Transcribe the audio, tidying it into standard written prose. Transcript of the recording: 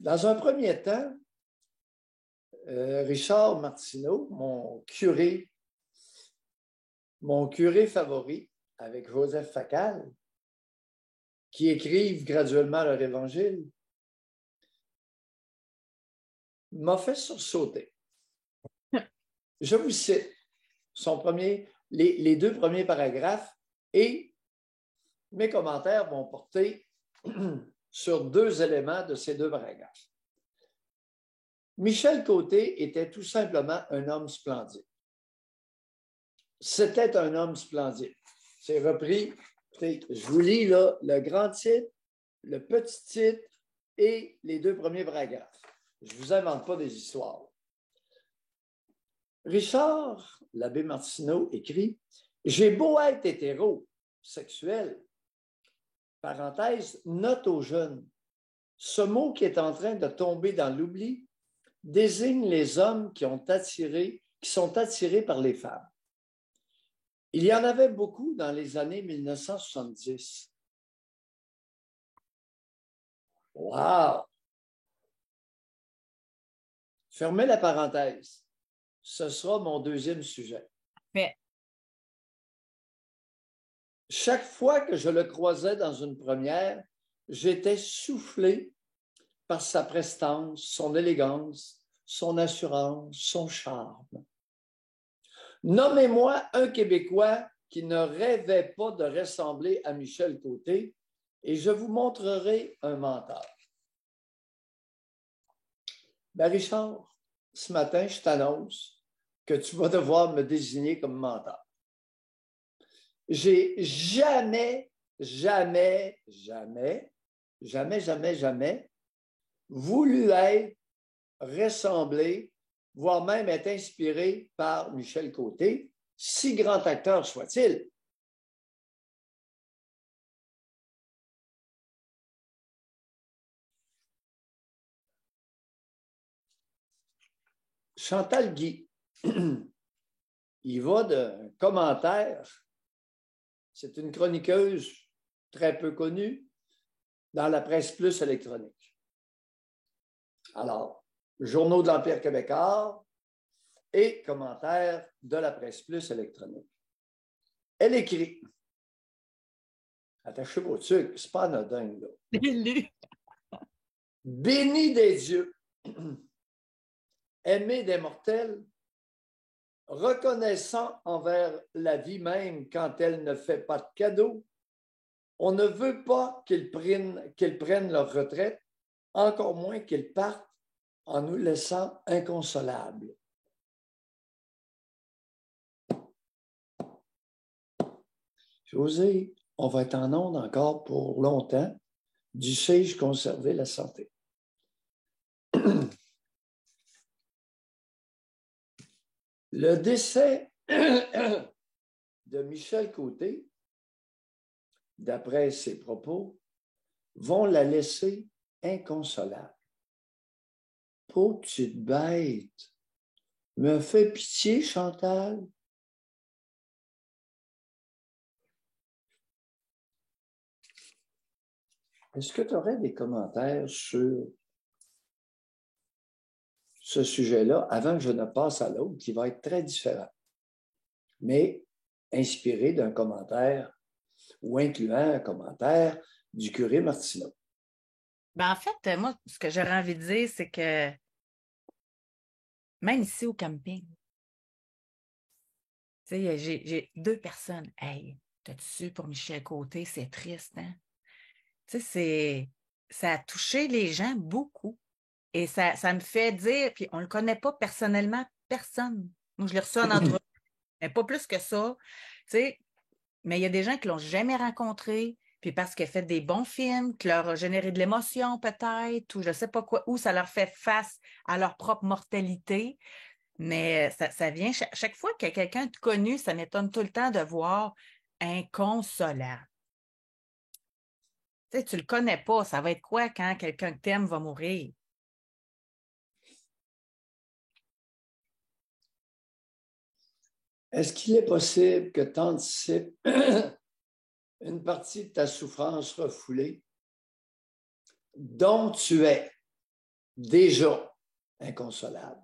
Dans un premier temps, Richard Martineau, mon curé favori, avec Joseph Facal, qui écrivent graduellement leur évangile, m'a fait sursauter. Je vous cite les deux premiers paragraphes et mes commentaires vont porter sur deux éléments de ces deux paragraphes. Michel Côté était tout simplement un homme splendide. C'était un homme splendide. C'est repris, je vous lis là, le grand titre, le petit titre et les deux premiers paragraphes. Je ne vous invente pas des histoires. Richard, l'abbé Martineau, écrit « J'ai beau être hétérosexuel, parenthèse, note aux jeunes, ce mot qui est en train de tomber dans l'oubli désigne les hommes qui sont attirés par les femmes. Il y en avait beaucoup dans les années 1970. Wow! Fermez la parenthèse. Ce sera mon deuxième sujet. Mais... Chaque fois que je le croisais dans une première, j'étais soufflé par sa prestance, son élégance, son assurance, son charme. Nommez-moi un Québécois qui ne rêvait pas de ressembler à Michel Côté et je vous montrerai un menteur. Ben Richard, ce matin, je t'annonce que tu vas devoir me désigner comme menteur. J'ai jamais voulu être, ressembler, voire même être inspiré par Michel Côté, si grand acteur soit-il. Chantal Guy, il va d'un commentaire, c'est une chroniqueuse très peu connue dans la presse plus électronique. Alors, journaux de l'Empire québécois et commentaires de la presse plus électronique. Elle écrit, attachez vos trucs, c'est pas anodin, là. Béni des dieux, aimé des mortels, reconnaissant envers la vie même quand elle ne fait pas de cadeaux, on ne veut pas qu'ils prennent leur retraite, encore moins qu'ils partent en nous laissant inconsolables. José, on va être en onde encore pour longtemps. Du sais-je conserver la santé? Le décès de Michel Côté, d'après ses propos, vont la laisser inconsolable. Pauvre petite bête, me fais pitié, Chantal. Est-ce que tu aurais des commentaires sur ce sujet-là avant que je ne passe à l'autre, qui va être très différent, mais inspiré d'un commentaire ou incluant un commentaire du curé Martineau? Ben en fait, moi, ce que j'aurais envie de dire, c'est que même ici au camping, tu sais, j'ai deux personnes. Hey, t'as-tu su pour Michel Côté, c'est triste, hein? Tu sais, ça a touché les gens beaucoup. Et ça me fait dire, puis on ne le connaît pas personnellement, personne. Moi, je l'ai reçu en entrevue, mais pas plus que ça. Tu sais, mais il y a des gens qui ne l'ont jamais rencontré, puis parce qu'il a fait des bons films, qui leur a généré de l'émotion peut-être, ou je ne sais pas quoi, ou ça leur fait face à leur propre mortalité. Mais ça vient, chaque fois qu'il y a quelqu'un de connu, ça m'étonne tout le temps de voir inconsolable. Tu sais, tu ne le connais pas, ça va être quoi quand quelqu'un que t'aimes va mourir? Est-ce qu'il est possible que tu anticipes une partie de ta souffrance refoulée dont tu es déjà inconsolable.